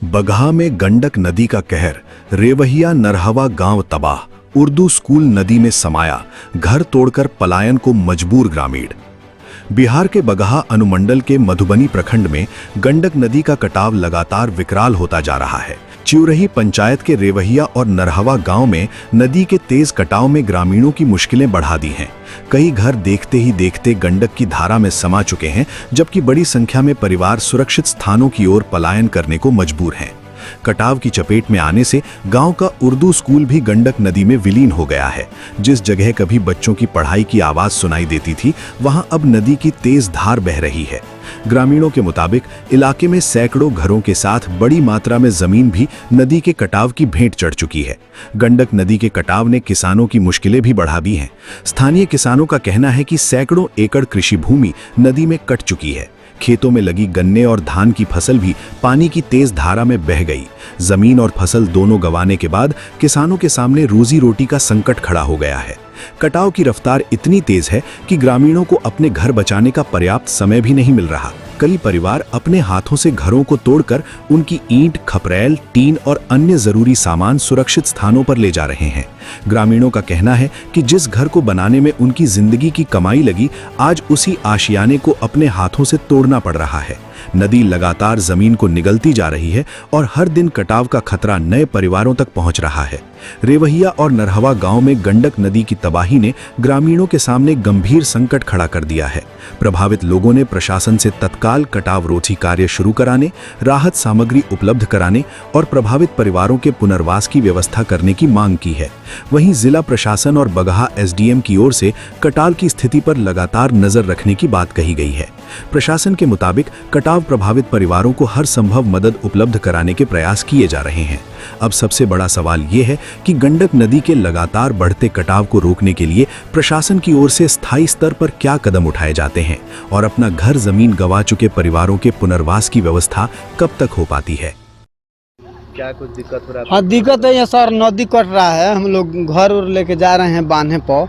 बगहा में गंडक नदी का कहर, रेवहिया नरहवा गांव तबाह, उर्दू स्कूल नदी में समाया, घर तोड़कर पलायन को मजबूर ग्रामीण। बिहार के बगहा अनुमंडल के मधुबनी प्रखंड में गंडक नदी का कटाव लगातार विकराल होता जा रहा है। चिउरही पंचायत के रेवहिया और नरहवा गांव में नदी के तेज कटाव में ग्रामीणों की मुश्किलें बढ़ा दी हैं। कई घर देखते ही देखते गंडक की धारा में समा चुके हैं, जबकि बड़ी संख्या में परिवार सुरक्षित स्थानों की ओर पलायन करने को मजबूर हैं। कटाव की चपेट में आने से गांव का उर्दू स्कूल भी गंडक नदी में विलीन हो गया है। जिस जगह कभी बच्चों की पढ़ाई की आवाज सुनाई देती थी, वहां अब नदी की तेज धार बह रही है। ग्रामीणों के मुताबिक इलाके में सैकड़ों घरों के साथ बड़ी मात्रा में जमीन भी नदी के कटाव की भेंट चढ़ चुकी है। गंडक नदी के कटाव ने किसानों की मुश्किलें भी बढ़ा दी हैं। स्थानीय किसानों का कहना है कि सैकड़ों एकड़ कृषि भूमि नदी में कट चुकी है। खेतों में लगी गन्ने और धान की फसल भी पानी की तेज धारा में बह गई। जमीन और फसल दोनों गंवाने के बाद किसानों के सामने रोजी रोटी का संकट खड़ा हो गया है। कटाव की रफ्तार इतनी तेज है कि ग्रामीणों को अपने घर बचाने का पर्याप्त समय भी नहीं मिल रहा। कई परिवार अपने हाथों से घरों को तोड़कर उनकी ईंट, खपरैल, टीन और अन्य जरूरी सामान सुरक्षित स्थानों पर ले जा रहे हैं। ग्रामीणों का कहना है कि जिस घर को बनाने में उनकी जिंदगी की कमाई लगी, आज उसी आशियाने को अपने हाथों से तोड़ना पड़ रहा है। नदी लगातार जमीन को निगलती जा रही है और हर दिन कटाव का खतरा नए परिवारों तक पहुंच रहा है। रेवहिया और नरहवा गांव में गंडक नदी की तबाही ने ग्रामीणों के सामने गंभीर संकट खड़ा कर दिया है। प्रभावित लोगों ने प्रशासन से तत्काल कटाव रोधी कार्य शुरू कराने, राहत सामग्री उपलब्ध कराने और प्रभावित परिवारों के पुनर्वास की व्यवस्था करने की मांग की है। वहीं जिला प्रशासन और बगहा एसडीएम की ओर से कटाव की स्थिति पर लगातार नजर रखने की बात कही गई है। प्रशासन के मुताबिक कटाव प्रभावित परिवारों को हर संभव मदद उपलब्ध कराने के प्रयास किए जा रहे हैं। अब सबसे बड़ा सवाल ये है कि गंडक नदी के लगातार बढ़ते कटाव को रोकने के लिए प्रशासन की ओर से स्थायी स्तर पर क्या कदम उठाए जाते हैं और अपना घर जमीन गंवा चुके परिवारों के पुनर्वास की व्यवस्था कब तक हो पाती है। क्या कुछ दिक्कत हो रहा है? हाँ, दिक्कत है सर, नदी कट रहा है। हम लोग घर उर लेके जा रहे हैं बांधे पर,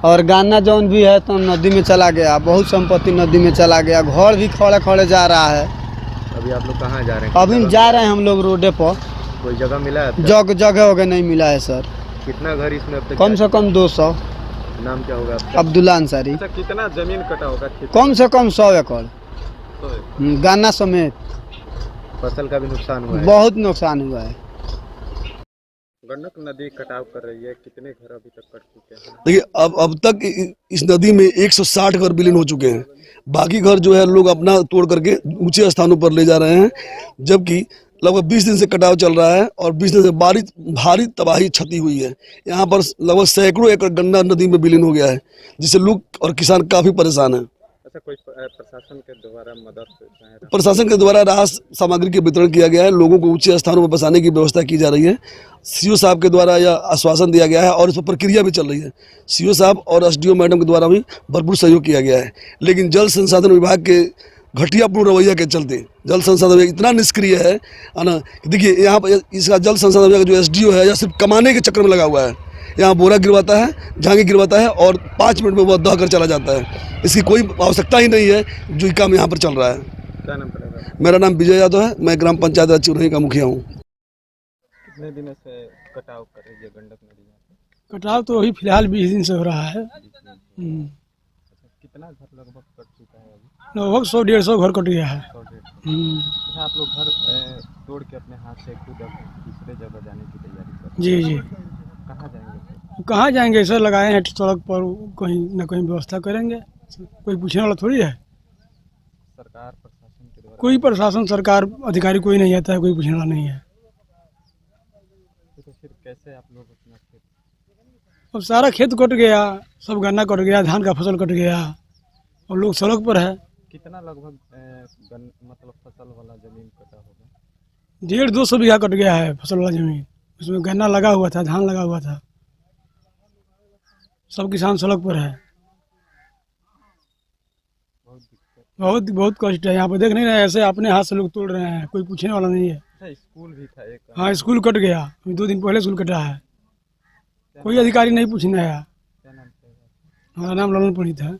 और गाना जौन भी है तो नदी में चला गया। बहुत संपत्ति नदी में चला गया। घर भी खड़े खड़े जा रहा है। अभी आप लोग कहाँ जा रहे हैं? अभी जा रहे हैं हम लोग रोडे पर। कोई जगह मिला है? जगह वगैरह नहीं मिला है सर। कितना घर इसमें अब तक? कम से कम 200। नाम क्या होगा आपका? अब्दुल्ला अंसारी। कितना जमीन कटा होगा? कम से कम 100 एकड़ गाना समेत। फसल का भी नुकसान हुआ है? बहुत नुकसान हुआ है। गंडक नदी कटाव कर रही है, कितने घर अभी तक कट चुके हैं? देखिए, अब तक इस नदी में 160 घर विलीन हो चुके हैं। बाकी घर जो है लोग अपना तोड़ करके ऊंचे स्थानों पर ले जा रहे हैं, जबकि लगभग 20 दिन से कटाव चल रहा है और 20 दिन से भारी तबाही क्षति हुई है। यहाँ पर लगभग सैकड़ों एकड़ गंडक नदी में विलीन हो गया है, जिससे लोग और किसान काफी परेशान हैं। अच्छा, कोई प्रशासन के द्वारा मदद? प्रशासन के द्वारा राहत सामग्री के वितरण किया गया है। लोगों को ऊंचे स्थानों पर बसाने की व्यवस्था की जा रही है। सीओ साहब के द्वारा यह आश्वासन दिया गया है और इस पर प्रक्रिया भी चल रही है। सीओ साहब और एसडीओ मैडम के द्वारा भी भरपूर सहयोग किया गया है। लेकिन जल संसाधन विभाग के घटियापूर्ण रवैया के चलते जल संसाधन विभाग इतना निष्क्रिय है ना। देखिए, यहाँ पर इसका जल संसाधन विभाग जो एसडीओ है, यह सिर्फ कमाने के चक्कर में लगा हुआ है। यहाँ बोरा गिरवाता है, झांगी गिरवाता है और 5 मिनट में वह दह कर चला जाता है। इसकी कोई आवश्यकता ही नहीं है जो काम यहाँ पर चल रहा है। क्या नाम पड़ेगा? मेरा नाम विजय यादव है। मैं ग्राम पंचायत चिउरही का मुखिया हूँ। कितने दिनों से कटाव कर रही है गंडक नदी? कटाव तो अभी फिलहाल 20 दिन से हो रहा है। कितना घर लगभग कट चुका है अभी? लगभग 100-150 घर कट गया है। अच्छा, आप लोग घर तोड़ के अपने हाथ से खुद दूसरे जगह जाने की तैयारी कर? जी। कहाँ जाएंगे? कहाँ जाएंगे सर? लगाए हैं सड़क पर, कहीं ना कहीं व्यवस्था करेंगे। कोई पूछने वाला थोड़ी है। सरकार प्रशासन के द्वारा? कोई प्रशासन सरकार अधिकारी कोई नहीं आता है, कोई पूछने वाला नहीं है। तो फिर कैसे आप लोग अपना खेत? अब सारा खेत कट गया, सब गन्ना कट गया, धान का फसल कट गया और लोग सड़क पर है। कितना लगभग मतलब फसल वाला जमीन कटा होगा? 150-200 बीघा कट गया है फसल वाला जमीन। उसमें गन्ना लगा हुआ था, धान लगा हुआ था। सब किसान सड़क पर है। बहुत कष्ट है। यहाँ पर देख नहीं रहे, ऐसे अपने हाथ से लोग तोड़ रहे हैं, कोई पूछने वाला नहीं है। स्कूल भी था एक? हाँ, स्कूल कट गया। 2 दिन पहले स्कूल कटा है। कोई अधिकारी नहीं पूछने आया। क्या नाम? हमारा नाम ललन पुनीत है।